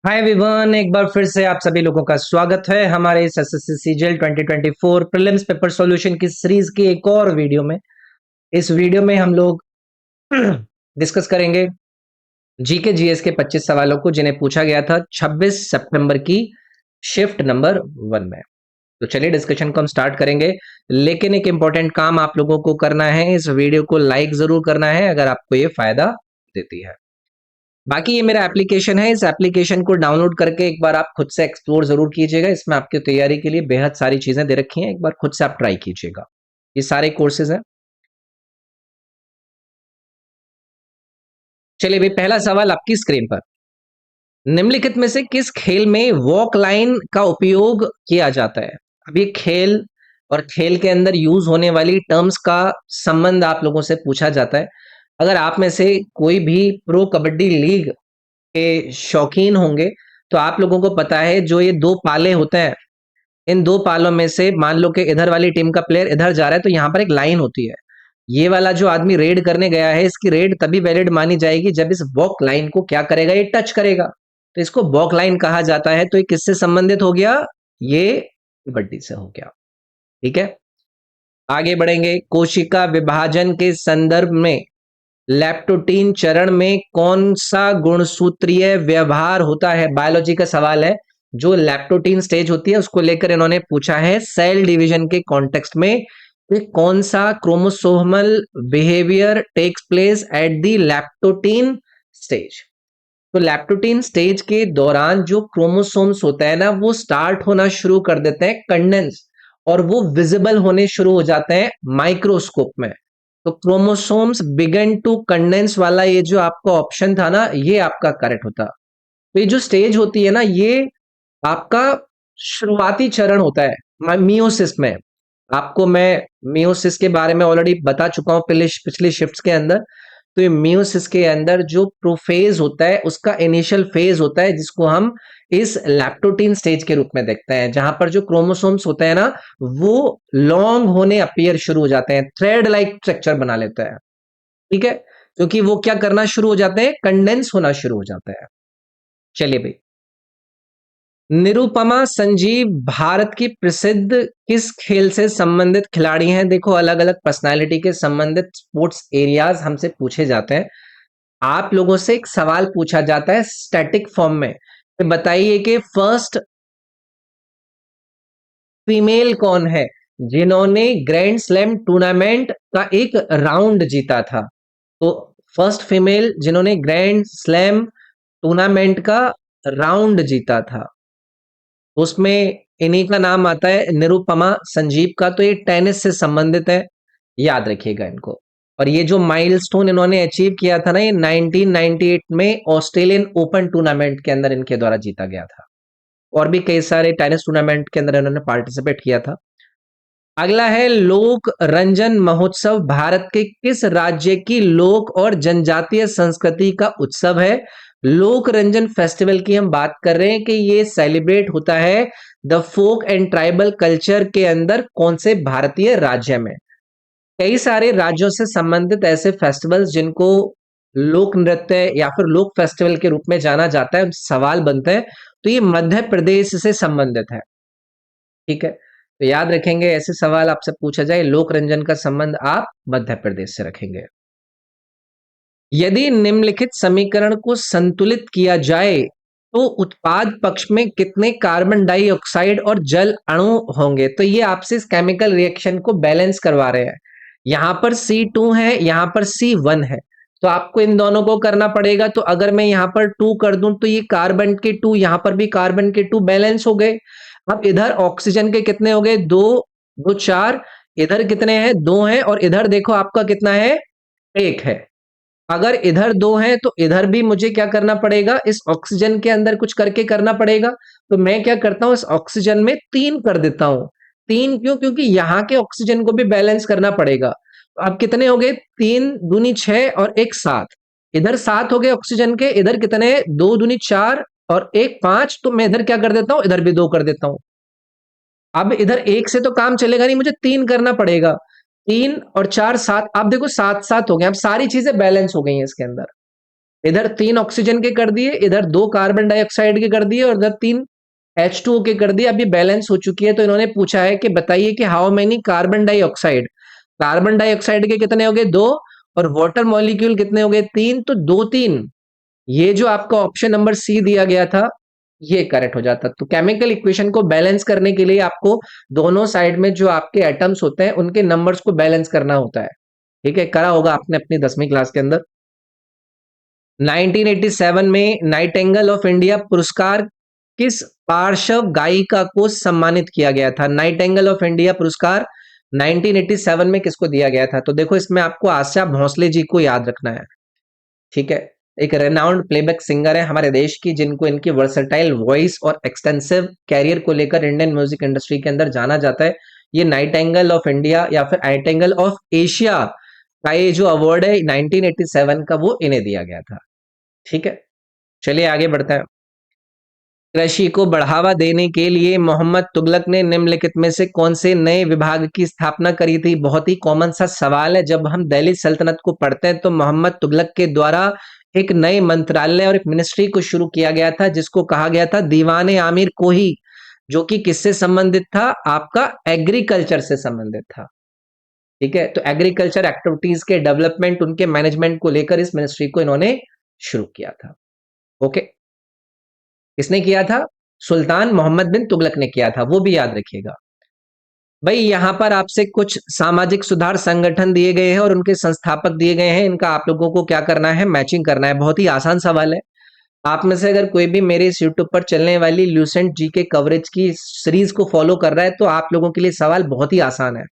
Hi everyone, एक बार फिर से आप सभी लोगों का स्वागत है हमारे इस SSC CGL 2024 prelims paper solution की सीरीज की एक और वीडियो में। इस वीडियो में हम लोग डिस्कस करेंगे जीके जीएस के 25 सवालों को जिन्हें पूछा गया था 26 सितंबर की शिफ्ट नंबर 1 में। तो चलिए डिस्कशन को हम स्टार्ट करेंगे, लेकिन एक इंपॉर्टेंट काम आप लोगों को करना है, इस वीडियो को लाइक जरूर करना है अगर आपको ये फायदा देती है। बाकी ये मेरा एप्लीकेशन है, इस एप्लीकेशन को डाउनलोड करके एक बार आप खुद से एक्सप्लोर जरूर कीजिएगा। इसमें आपकी तैयारी के लिए बेहद सारी चीजें दे रखी हैं, एक बार खुद से आप ट्राई कीजिएगा। ये सारे कोर्सेज हैं। चलिए भाई, पहला सवाल आपकी स्क्रीन पर। निम्नलिखित में से किस खेल में वॉक लाइन का उपयोग किया जाता है? अब ये खेल और खेल के अंदर यूज होने वाली टर्म्स का संबंध आप लोगों से पूछा जाता है। अगर आप में से कोई भी प्रो कबड्डी लीग के शौकीन होंगे तो आप लोगों को पता है, जो ये दो पाले होते हैं, इन दो पालों में से मान लो कि इधर वाली टीम का प्लेयर इधर जा रहा है तो यहाँ पर एक लाइन होती है। ये वाला जो आदमी रेड करने गया है, इसकी रेड तभी वैलिड मानी जाएगी जब इस वॉक लाइन को क्या करेगा, ये टच करेगा। तो इसको वॉक लाइन कहा जाता है। तो ये किससे संबंधित हो गया? ये कबड्डी से हो गया। ठीक है, आगे बढ़ेंगे। कोशिका विभाजन के संदर्भ में लैप्टोटीन चरण में कौन सा गुणसूत्रीय व्यवहार होता है? बायोलॉजी का सवाल है। जो लैप्टोटीन स्टेज होती है उसको लेकर इन्होंने पूछा है सेल डिवीजन के कॉन्टेक्स्ट में कि कौन सा chromosomal behaviour takes place at the leptotene stage. तो लैप्टोटीन स्टेज के दौरान जो क्रोमोसोम्स होता है ना, वो स्टार्ट होना शुरू कर देते हैं कंडेंस, और वो विजिबल होने शुरू हो जाते हैं माइक्रोस्कोप में। तो क्रोमोसोम्स बिगन टू कंडेंस वाला ये जो आपका ऑप्शन था ना, ये आपका करेक्ट होता। तो ये जो स्टेज होती है ना, ये आपका शुरुआती चरण होता है मियोसिस में। आपको मैं मियोसिस के बारे में ऑलरेडी बता चुका हूं पिछली शिफ्ट्स के अंदर। तो ये मियोसिस के अंदर जो प्रोफेज होता है, उसका इनिशियल फेज होता है, जिसको हम इस लैप्टोटीन स्टेज के रूप में देखते हैं, जहां पर जो क्रोमोसोम्स होते हैं ना, वो लॉन्ग होने अपीयर शुरू हो जाते हैं, थ्रेड लाइक स्ट्रक्चर बना लेते हैं। ठीक है, क्योंकि वो क्या करना शुरू हो जाते हैं, कंडेंस होना शुरू हो जाता है। चलिए भाई, निरुपमा संजीव भारत की प्रसिद्ध किस खेल से संबंधित खिलाड़ी हैं? देखो, अलग अलग पर्सनालिटी के संबंधित स्पोर्ट्स एरियाज हमसे पूछे जाते हैं। आप लोगों से एक सवाल पूछा जाता है स्टैटिक फॉर्म में, तो बताइए कि फर्स्ट फीमेल कौन है जिन्होंने ग्रैंड स्लैम टूर्नामेंट का एक राउंड जीता था? तो फर्स्ट फीमेल जिन्होंने ग्रैंड स्लैम टूर्नामेंट का राउंड जीता था, उसमें इन्हीं का नाम आता है, निरुपमा संजीव का। तो ये टेनिस से संबंधित है, याद रखिएगा इनको। और ये जो माइलस्टोन इन्होंने अचीव किया था ना, ये 1998 में ऑस्ट्रेलियन ओपन टूर्नामेंट के अंदर इनके द्वारा जीता गया था। और भी कई सारे टेनिस टूर्नामेंट के अंदर इन्होंने पार्टिसिपेट किया था। अगला है, लोक रंजन महोत्सव भारत के किस राज्य की लोक और जनजातीय संस्कृति का उत्सव है? लोक रंजन फेस्टिवल की हम बात कर रहे हैं कि ये सेलिब्रेट होता है the folk and tribal culture के अंदर कौन से भारतीय राज्य में? कई सारे राज्यों से संबंधित ऐसे फेस्टिवल्स जिनको लोक नृत्य या फिर लोक फेस्टिवल के रूप में जाना जाता है, सवाल बनते हैं। तो ये मध्य प्रदेश से संबंधित है। ठीक है, तो याद रखेंगे, ऐसे सवाल आपसे पूछा जाए, लोक रंजन का संबंध आप मध्य प्रदेश से रखेंगे। यदि निम्नलिखित समीकरण को संतुलित किया जाए तो उत्पाद पक्ष में कितने कार्बन डाइऑक्साइड और जल अणु होंगे? तो ये आपसे इस केमिकल रिएक्शन को बैलेंस करवा रहे हैं। यहां पर C2 है, यहां पर C1 है, तो आपको इन दोनों को करना पड़ेगा। तो अगर मैं यहां पर 2 कर दूं तो ये कार्बन के 2, यहां पर भी कार्बन के 2 बैलेंस हो गए। अब इधर ऑक्सीजन के कितने हो गए? 2 2 4। इधर कितने हैं? 2 हैं। और इधर देखो आपका कितना है? 1 है। अगर इधर 2 हैं तो इधर भी मुझे क्या करना पड़ेगा? इस ऑक्सीजन के अंदर कुछ करके करना पड़ेगा। तो मैं क्या करता हूं, इस ऑक्सीजन में 3 कर देता हूं। 3 क्यों? क्योंकि यहां के ऑक्सीजन को भी बैलेंस करना पड़ेगा। तो अब कितने हो गए? 3 दूनी 6 और 1 7। इधर 7 हो गए ऑक्सीजन के, इधर कितने? 2 दूनी 4 और 1 5। तो मैं इधर क्या कर देता हूं, इधर भी 2 कर देता हूं। अब इधर 1 से तो काम चलेगा नहीं, मुझे 3 करना पड़ेगा। 3 और 4 7। आप देखो 7 7 हो गए। अब सारी चीजें बैलेंस हो गई हैं इसके अंदर। इधर 3 ऑक्सीजन के कर दिए, इधर 2 कार्बन डाइऑक्साइड के कर दिए और इधर 3 H2O के कर दिए। अब ये बैलेंस हो चुकी है, तो इन्होंने पूछा है कि बताइए कि हाउ मेनी कार्बन डाइऑक्साइड के कितने हो गए 2 और वाटर मॉलिक्यूल कितने हो गए 3, तो 2 3। ये जो आपका ऑप्शन नंबर सी दिया गया था ये करेक्ट हो जाता। तो केमिकल इक्वेशन को बैलेंस करने के लिए आपको दोनों साइड में जो आपके एटम्स होते हैं उनके नंबर्स को बैलेंस करना होता है। ठीक है, करा होगा आपने अपनी 10वीं क्लास के अंदर। 1987 में नाइटिंगेल ऑफ इंडिया पुरस्कार किस पार्श्व गायिका को सम्मानित किया गया था? नाइटिंगेल ऑफ इंडिया पुरस्कार 1987 में किसको दिया गया था? तो देखो इसमें आपको आशा भोसले जी को याद रखना है। ठीक है, एक रेनाउंड प्लेबैक सिंगर है हमारे देश की, जिनको इनकी वर्सेटाइल वॉइस और एक्सटेंसिव कैरियर को लेकर इंडियन म्यूजिक इंडस्ट्री के अंदर जाना जाता है। ये नाइटिंगेल ऑफ इंडिया या फिर नाइटिंगेल ऑफ एशिया का ये जो अवार्ड है 1987 का, वो इन्हें दिया गया था। ठीक है, चलिए आगे बढ़ते हैं। कृषि को बढ़ावा देने के लिए मोहम्मद तुगलक ने निम्नलिखित में से कौन से नए विभाग की स्थापना करी थी? बहुत ही कॉमन सा सवाल है। जब हम दिल्ली सल्तनत को पढ़ते हैं तो मोहम्मद तुगलक के द्वारा एक नए मंत्रालय और एक मिनिस्ट्री को शुरू किया गया था, जिसको कहा गया था दीवाने आमिर कोही, जो कि किससे संबंधित था? आपका एग्रीकल्चर से संबंधित था। ठीक है, तो एग्रीकल्चर एक्टिविटीज के डेवलपमेंट, उनके मैनेजमेंट को लेकर इस मिनिस्ट्री को इन्होंने शुरू किया था। ओके, किसने किया था? सुल्तान मोहम्मद बिन तुगलक ने किया था, वो भी याद रखिएगा। भाई यहां पर आपसे कुछ सामाजिक सुधार संगठन दिए गए हैं और उनके संस्थापक दिए गए हैं। इनका आप लोगों को क्या करना है? मैचिंग करना है। बहुत ही आसान सवाल है। आप में से अगर कोई भी मेरे इस यूट्यूब पर चलने वाली ल्यूसेंट जी के कवरेज की सीरीज को फॉलो कर रहा है तो आप लोगों के लिए सवाल बहुत ही आसान है।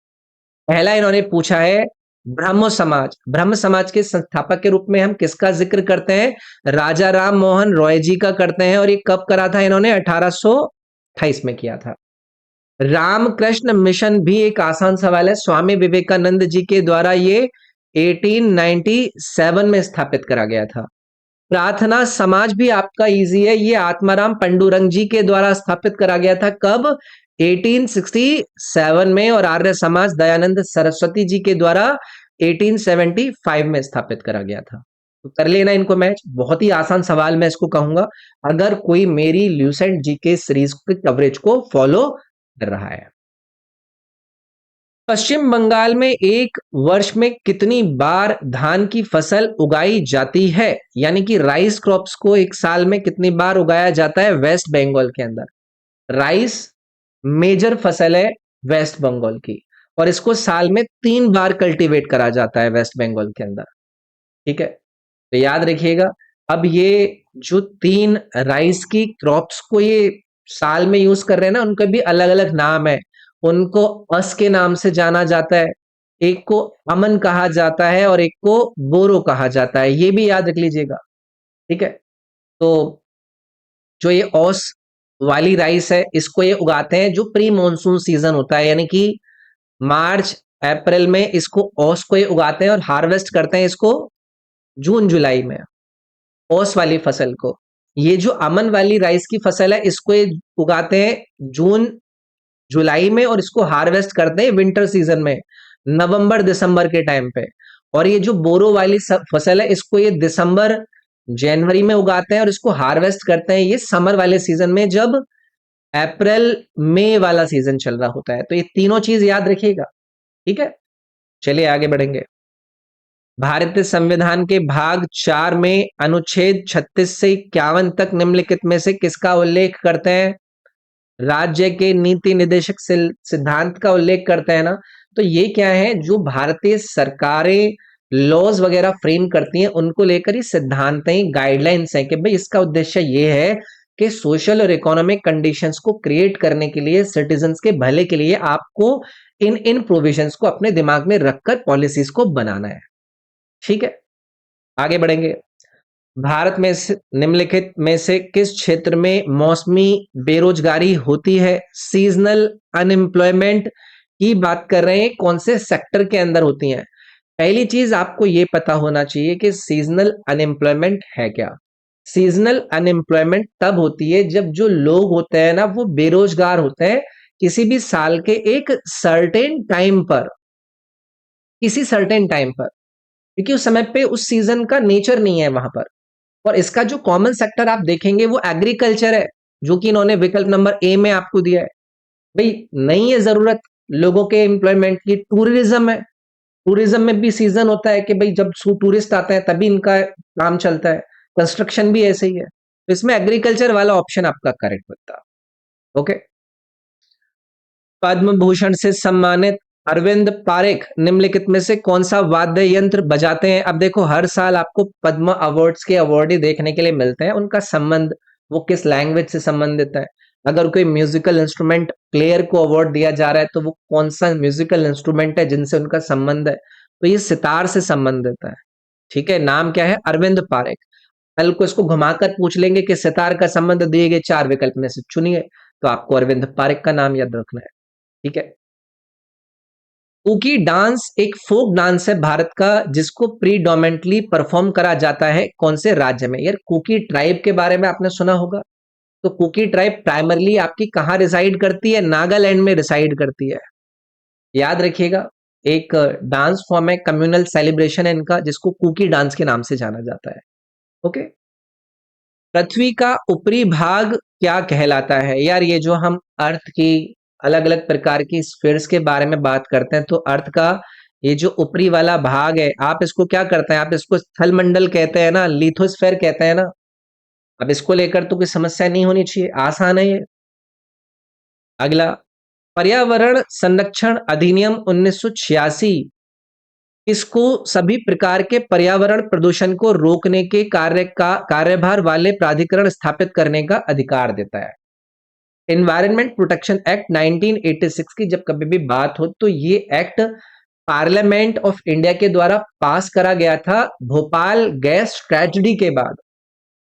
पहला इन्होंने पूछा है ब्रह्म समाज। ब्रह्म समाज के संस्थापक के रूप में हम किसका जिक्र करते हैं? राजा राम मोहन रॉय जी का करते हैं। और ये कब करा था इन्होंने? 1828 में किया था। रामकृष्ण मिशन भी एक आसान सवाल है। स्वामी विवेकानंद जी के द्वारा ये 1897 में स्थापित करा गया था। प्रार्थना समाज भी आपका इजी है। ये आत्माराम पंडुरंग जी के द्वारा स्थापित करा गया था। कब? 1867 में। और आर्य समाज दयानंद सरस्वती जी के द्वारा 1875 में स्थापित करा गया था। तो कर लेना इनको मैच। बहुत ही आसान सवाल मैं इसको कहूंगा, अगर कोई मेरी ल्यूसेंट जी के सीरीज के कवरेज को फॉलो कर रहा है। पश्चिम बंगाल में एक वर्ष में कितनी बार धान की फसल उगाई जाती है? यानी कि राइस क्रॉप्स को एक साल में कितनी बार उगाया जाता है वेस्ट बंगाल के अंदर? राइस मेजर फसल है वेस्ट बंगाल की, और इसको साल में 3 बार कल्टीवेट करा जाता है वेस्ट बंगाल के अंदर। ठीक है, तो याद रखिएगा। अब ये जो 3 राइस की क्रॉप्स को ये साल में यूज कर रहे हैं ना, उनके भी अलग अलग नाम है। उनको अस के नाम से जाना जाता है, एक को अमन कहा जाता है और एक को बोरो कहा जाता है। ये भी याद रख लीजिएगा। ठीक है, तो जो ये ओस वाली राइस है इसको ये उगाते हैं जो प्री मॉनसून सीजन होता है, यानी कि मार्च अप्रैल में इसको ओस को ये उगाते हैं और हार्वेस्ट करते हैं इसको जून जुलाई में, ओस वाली फसल को। ये जो अमन वाली राइस की फसल है इसको ये उगाते हैं जून जुलाई में और इसको हार्वेस्ट करते हैं विंटर सीजन में, नवंबर दिसंबर के टाइम पे। और ये जो बोरो वाली फसल है इसको ये दिसंबर जनवरी में उगाते हैं और इसको हार्वेस्ट करते हैं ये समर वाले सीजन में, जब अप्रैल मई वाला सीजन चल रहा होता है। तो ये तीनों चीज याद रखिएगा। ठीक है, चलिए आगे बढ़ेंगे। भारतीय संविधान के भाग 4 में अनुच्छेद 36 से 51 तक निम्नलिखित में से किसका उल्लेख करते हैं? राज्य के नीति निर्देशक सिद्धांत का उल्लेख करते हैं ना। तो ये क्या है? जो भारतीय सरकारें लॉज वगैरह फ्रेम करती हैं उनको लेकर ही सिद्धांत हैं, गाइडलाइंस हैं कि भाई इसका उद्देश्य ये है कि सोशल और इकोनॉमिक कंडीशंस को क्रिएट करने के लिए, सिटीजन्स के भले के लिए आपको इन इन प्रोविजंस को अपने दिमाग में रखकर पॉलिसीज को बनाना है। ठीक है, आगे बढ़ेंगे। भारत में निम्नलिखित में से किस क्षेत्र में मौसमी बेरोजगारी होती है? सीजनल अनएम्प्लॉयमेंट की बात कर रहे हैं, कौन से सेक्टर के अंदर होती हैं? पहली चीज आपको यह पता होना चाहिए कि सीजनल अनएम्प्लॉयमेंट है क्या। सीजनल अनएम्प्लॉयमेंट तब होती है जब जो लोग होते हैं ना वो बेरोजगार होते हैं किसी भी साल के एक सर्टेन टाइम पर, किसी सर्टेन टाइम पर, क्योंकि उस समय पे उस सीजन का नेचर नहीं है वहां पर। और इसका जो कॉमन सेक्टर आप देखेंगे वो एग्रीकल्चर है, जो कि इन्होंने विकल्प नंबर ए में आपको दिया है। भाई नहीं है जरूरत लोगों के एम्प्लॉयमेंट की, टूरिज्म है, टूरिज्म में भी सीजन होता है कि भाई जब टूरिस्ट आते हैं तभी इनका काम चलता है, कंस्ट्रक्शन भी ऐसे ही है, तो इसमें एग्रीकल्चर वाला ऑप्शन आपका करेक्ट बनता है। ओके। पद्म भूषण से सम्मानित अरविंद पारेख निम्नलिखित में से कौन सा वाद्य यंत्र बजाते हैं? अब देखो हर साल आपको पद्म अवार्ड्स के अवार्ड ही देखने के लिए मिलते हैं, उनका संबंध वो किस लैंग्वेज से संबंधित है। अगर कोई म्यूजिकल इंस्ट्रूमेंट प्लेयर को अवार्ड दिया जा रहा है तो वो कौन सा म्यूजिकल इंस्ट्रूमेंट है जिनसे उनका संबंध है, तो ये सितार से संबंधित है। ठीक है, नाम क्या है? अरविंद पारेख। कल को इसको घुमाकर पूछ लेंगे कि सितार का संबंध दिए गए चार विकल्प में से चुनिए, तो आपको अरविंद पारेख का नाम याद रखना है। ठीक है। कुकी डांस एक फोक डांस है भारत का, जिसको प्रीडोमेंटली परफॉर्म करा जाता है कौन से राज्य में? यार कुकी ट्राइब के बारे में आपने सुना होगा, तो कुकी ट्राइब प्राइमरली आपकी कहाँ रिसाइड करती है? नागालैंड में रिसाइड करती है, याद रखिएगा। एक डांस फॉर्म है, कम्युनल सेलिब्रेशन है इनका, जिसको कुकी डांस के नाम से जाना जाता है। ओके। पृथ्वी का ऊपरी भाग क्या कहलाता है? यार ये जो हम अर्थ की अलग अलग प्रकार की स्फीयर्स के बारे में बात करते हैं, तो अर्थ का ये जो ऊपरी वाला भाग है, आप इसको क्या करते हैं? आप इसको स्थल मंडल कहते हैं ना, लिथोस्फेयर कहते हैं ना। अब इसको लेकर तो कोई समस्या नहीं होनी चाहिए, आसान है ये। अगला, पर्यावरण संरक्षण अधिनियम 1986 इसको सभी प्रकार के पर्यावरण प्रदूषण को रोकने के कार्य का कार्यभार वाले प्राधिकरण स्थापित करने का अधिकार देता है। एनवायरनमेंट प्रोटेक्शन एक्ट 1986 की जब कभी भी बात हो तो ये एक्ट पार्लियामेंट ऑफ इंडिया के द्वारा पास करा गया था भोपाल गैस ट्रेजेडी के बाद।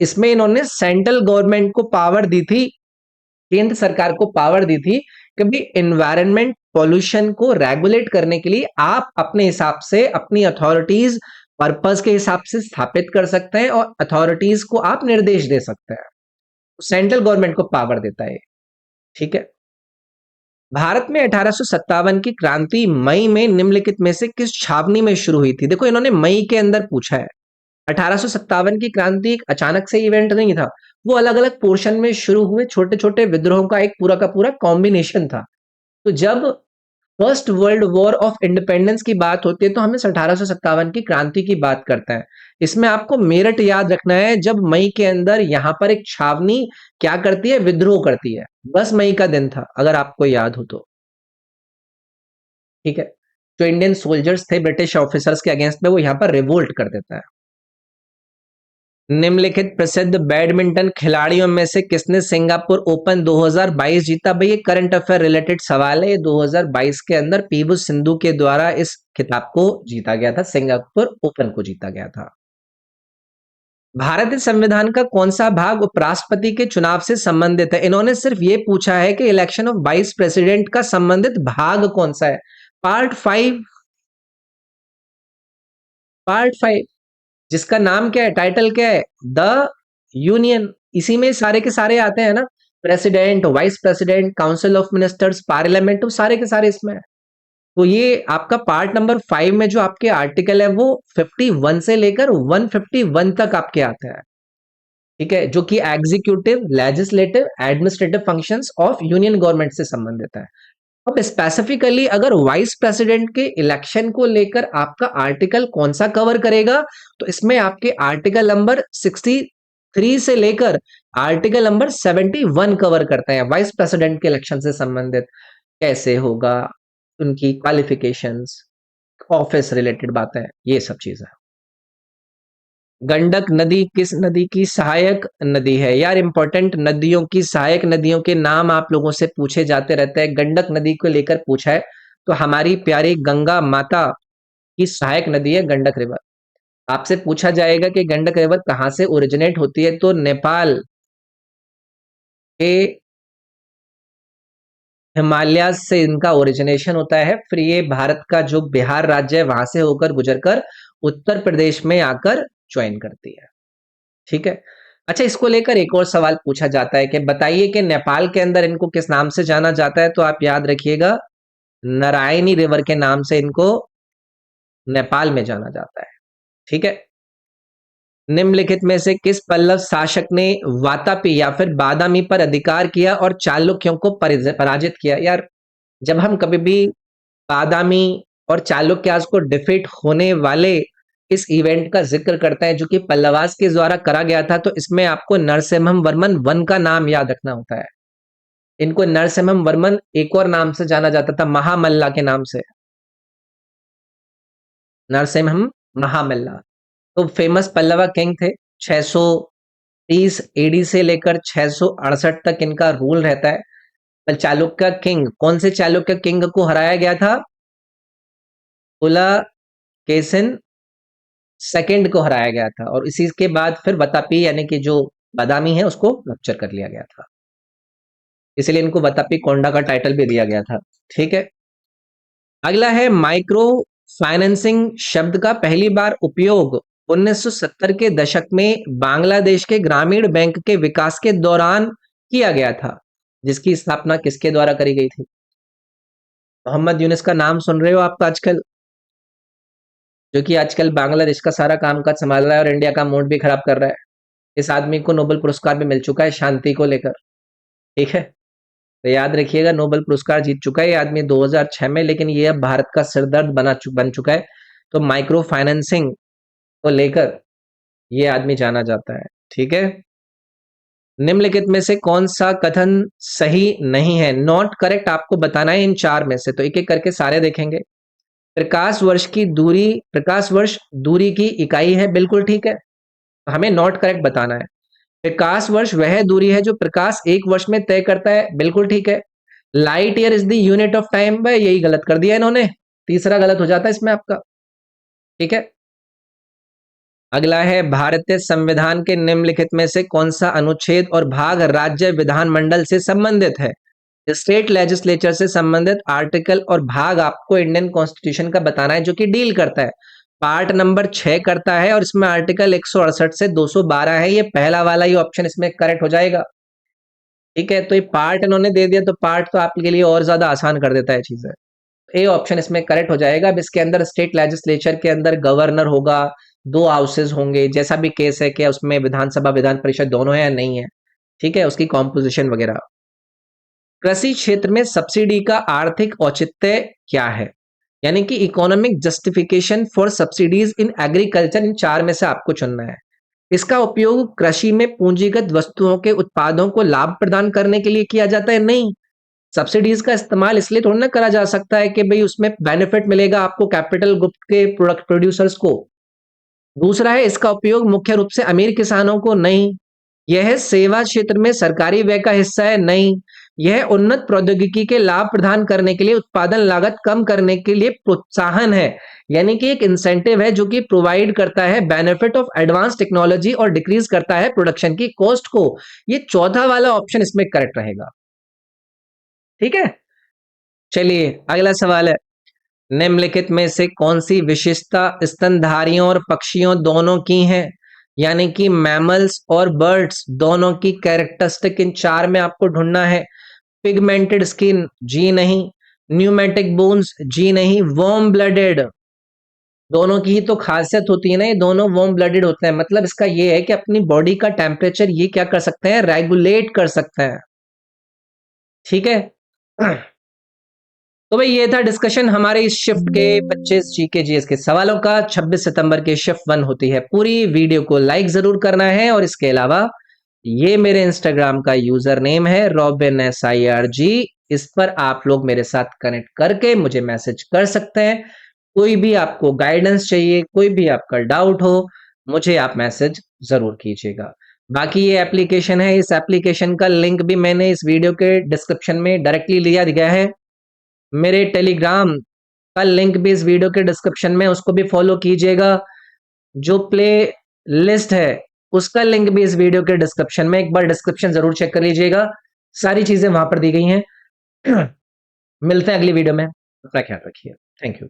इसमें इन्होंने सेंट्रल गवर्नमेंट को पावर दी थी, केंद्र सरकार को पावर दी थी कि भाई एनवायरनमेंट पॉल्यूशन को रेगुलेट करने के लिए आप अपने हिसाब से अपनी अथॉरिटीज पर्पस के हिसाब से स्थापित कर सकते हैं और अथॉरिटीज को आप निर्देश दे सकते हैं। सेंट्रल गवर्नमेंट को पावर देता है। ठीक है। भारत में 1857 की क्रांति मई में निम्नलिखित में से किस छावनी में शुरू हुई थी? देखो इन्होंने मई के अंदर पूछा है। 1857 की क्रांति एक अचानक से इवेंट नहीं था, वो अलग अलग पोर्शन में शुरू हुए छोटे छोटे विद्रोहों का एक पूरा का पूरा कॉम्बिनेशन था। तो जब first world war of independence की बात होती है तो हम इस 1857 की क्रांति की बात करते हैं। इसमें आपको मेरठ याद रखना है, जब मई के अंदर यहां पर एक छावनी क्या करती है? विद्रोह करती है। 10 मई का दिन था, अगर आपको याद हो तो। ठीक है। जो इंडियन सोल्जर्स थे ब्रिटिश ऑफिसर्स के अगेंस्ट में, वो यहां पर रिवोल्ट कर देता है। निम्नलिखित प्रसिद्ध बैडमिंटन खिलाड़ियों में से किसने सिंगापुर ओपन 2022 जीता? भाई ये करंट अफेयर रिलेटेड सवाल है। 2022 के अंदर पीवी सिंधु के द्वारा इस खिताब को जीता गया था, सिंगापुर ओपन को जीता गया था। भारतीय संविधान का कौन सा भाग उपराष्ट्रपति के चुनाव से संबंधित है? इन्होंने सिर्फ ये पूछा है कि इलेक्शन ऑफ वाइस प्रेसिडेंट का संबंधित भाग कौन सा है। पार्ट 5, पार्ट 5 जिसका नाम क्या है, टाइटल क्या है? The union. इसी में सारे के सारे आते हैं ना, president, vice president, council of ministers, parliament, तो सारे के सारे इसमें है। तो ये आपका पार्ट नंबर 5 में जो आपके आर्टिकल है वो 51 से लेकर 151 तक आपके आते हैं। ठीक है, जो कि executive, legislative, administrative functions of union government से संबंधित है। अब स्पेसिफिकली अगर वाइस प्रेसिडेंट के इलेक्शन को लेकर आपका आर्टिकल कौन सा कवर करेगा, तो इसमें आपके आर्टिकल नंबर 63 से लेकर आर्टिकल नंबर 71 कवर करते हैं वाइस प्रेसिडेंट के इलेक्शन से संबंधित। कैसे होगा, उनकी क्वालिफिकेशंस, ऑफिस रिलेटेड बातें, ये सब चीजें। गंडक नदी किस नदी की सहायक नदी है? यार इंपॉर्टेंट नदियों की सहायक नदियों के नाम आप लोगों से पूछे जाते रहते हैं। गंडक नदी को लेकर पूछा है, तो हमारी प्यारी गंगा माता की सहायक नदी है गंडक रिवर। आपसे पूछा जाएगा कि गंडक रिवर कहाँ से ओरिजिनेट होती है, तो नेपाल के हिमालय से इनका ओरिजिनेशन होता है। फिर ये भारत का जो बिहार राज्य है वहां से होकर गुजरकर उत्तर प्रदेश में आकर ज्वाइन करती है। ठीक है। अच्छा, इसको लेकर एक और सवाल पूछा जाता है कि बताइए कि नेपाल के अंदर इनको किस नाम से जाना जाता है, तो आप याद रखिएगा नारायणी रिवर के नाम से इनको नेपाल में जाना जाता है। ठीक है। निम्नलिखित में से किस पल्लव शासक ने वातापी या फिर बादामी पर अधिकार किया और चालुक्यों को पराजित किया? यार, जब हम कभी भी बादामी और चालुक्यास को डिफीट होने वाले इस इवेंट का जिक्र करते हैं जो कि पल्लवास के द्वारा करा गया था, तो इसमें आपको नरसिम्हम वर्मन वन का नाम याद रखना होता है। इनको नरसिम्हम वर्मन एक और नाम से जाना जाता था, महामल्ला के नाम से, नरसिम्हम महामल्ला। तो फेमस पल्लवा किंग थे। 630 एडी से लेकर 668 तक इनका रूल रहता है। पर चालुक्य किंग, कौन से चालुक्य किंग को हराया गया था? पुलकेशिन सेकंड को हराया गया था, और इसी के बाद फिर वतापी यानी कि जो बादामी है उसको कैप्चर कर लिया गया था। इसलिए इनको वतापी कोंडा का टाइटल भी दिया गया था। ठीक है, अगला है माइक्रो फाइनेंसिंग शब्द का पहली बार उपयोग 1970 के दशक में बांग्लादेश के ग्रामीण बैंक के विकास के दौरान किया गया था, जिसकी स्थापना किसके द्वारा करी गई थी? मोहम्मद यूनुस का नाम सुन रहे हो आप तो आजकल, जो कि आजकल बांग्लादेश का सारा कामकाज संभाल रहा है और इंडिया का मूड भी खराब कर रहा है। इस आदमी को नोबेल पुरस्कार भी मिल चुका है शांति को लेकर। ठीक है, तो याद रखिएगा, नोबेल पुरस्कार जीत चुका है ये आदमी 2006 में, लेकिन ये अब भारत का सिरदर्द बन चुका है। तो माइक्रो फाइनेंसिंग को लेकर ये आदमी जाना जाता है। ठीक है, निम्नलिखित में से कौन सा कथन सही नहीं है? नॉट करेक्ट आपको बताना है इन चार में से, तो एक एक करके सारे देखेंगे। प्रकाश वर्ष दूरी की इकाई है, बिल्कुल ठीक है, हमें नॉट करेक्ट बताना है। प्रकाश वर्ष वह दूरी है जो प्रकाश एक वर्ष में तय करता है, बिल्कुल ठीक है। Light year is the unit of time, भाई यही गलत कर दिया इन्होंने, तीसरा गलत हो जाता है इसमें आपका। ठीक है, अगला है भारतीय संविधान के निम्नलिखित में से कौन सा अनुच्छेद और भाग राज्य विधानमंडल से संबंधित है? स्टेट लेजिस्लेचर से संबंधित आर्टिकल और भाग आपको इंडियन कॉन्स्टिट्यूशन का बताना है, जो कि डील करता है। पार्ट नंबर 6 करता है और इसमें आर्टिकल 168 से 212 है। ये पहला वाला ही ऑप्शन इसमें करेक्ट हो जाएगा। ठीक है, तो ये पार्ट इन्होंने दे दिया, तो पार्ट तो आपके लिए और ज्यादा आसान कर देता है चीजें। ए ऑप्शन इसमें करेक्ट हो जाएगा। अब इसके अंदर स्टेट लेजिस्लेचर के अंदर गवर्नर होगा, 2 हाउसेज होंगे, जैसा भी केस है कि उसमें विधानसभा विधान परिषद दोनों है या नहीं है। ठीक है, उसकी कॉम्पोजिशन वगैरह। कृषि क्षेत्र में सब्सिडी का आर्थिक औचित्य क्या है? यानी कि economic justification for subsidies in agriculture, इन चार में से आपको चुनना है। इसका उपयोग कृषि में पूंजीगत वस्तुओं के उत्पादों को लाभ प्रदान करने के लिए किया जाता है? नहीं, सब्सिडीज का इस्तेमाल इसलिए थोड़ा ना करा जा सकता है कि भाई उसमें बेनिफिट मिलेगा आपको कैपिटल ग्रुप के प्रोडक्ट प्रोड्यूसर्स को। दूसरा है, इसका उपयोग मुख्य रूप से अमीर किसानों को नहीं। यह सेवा क्षेत्र में सरकारी व्यय का हिस्सा है? नहीं। यह उन्नत प्रौद्योगिकी के लाभ प्रदान करने के लिए उत्पादन लागत कम करने के लिए प्रोत्साहन है, यानी कि एक इंसेंटिव है जो कि प्रोवाइड करता है बेनिफिट ऑफ एडवांस टेक्नोलॉजी और डिक्रीज करता है प्रोडक्शन की कॉस्ट को। ये चौथा वाला ऑप्शन इसमें करेक्ट रहेगा। ठीक है, चलिए अगला सवाल है, निम्नलिखित में से कौन सी विशेषता स्तनधारियों और पक्षियों दोनों की है? यानी कि मैमल्स और बर्ड्स दोनों की कैरेक्टरिस्टिक इन चार में आपको ढूंढना है। पिगमेंटेड स्किन, जी नहीं। न्यूमेटिक बोन्स, जी नहीं। वार्म ब्लडेड, दोनों की ही तो खासियत होती है ना, ये दोनों वार्म ब्लडेड होते हैं, मतलब इसका ये है कि अपनी बॉडी का टेम्परेचर ये क्या कर सकते हैं? रेगुलेट कर सकते हैं। ठीक है, तो भाई ये था डिस्कशन हमारे इस शिफ्ट के 25 जीके जीएस के सवालों का। 26 सितंबर के शिफ्ट 1 होती है। पूरी वीडियो को लाइक जरूर करना है, और इसके अलावा ये मेरे इंस्टाग्राम का यूजर नेम है robinSIRG, इस पर आप लोग मेरे साथ कनेक्ट करके मुझे मैसेज कर सकते हैं। कोई भी आपको गाइडेंस चाहिए, कोई भी आपका डाउट हो, मुझे आप मैसेज जरूर कीजिएगा। बाकी ये एप्लीकेशन है, इस एप्लीकेशन का लिंक भी मैंने इस वीडियो के डिस्क्रिप्शन में डायरेक्टली लिया गया है। मेरे टेलीग्राम का लिंक भी इस वीडियो के डिस्क्रिप्शन में, उसको भी फॉलो कीजिएगा। जो प्ले लिस्ट है उसका लिंक भी इस वीडियो के डिस्क्रिप्शन में, एक बार डिस्क्रिप्शन जरूर चेक कर लीजिएगा, सारी चीजें वहां पर दी गई हैं। मिलते हैं अगली वीडियो में, अपना ख्याल रखिए। Thank you.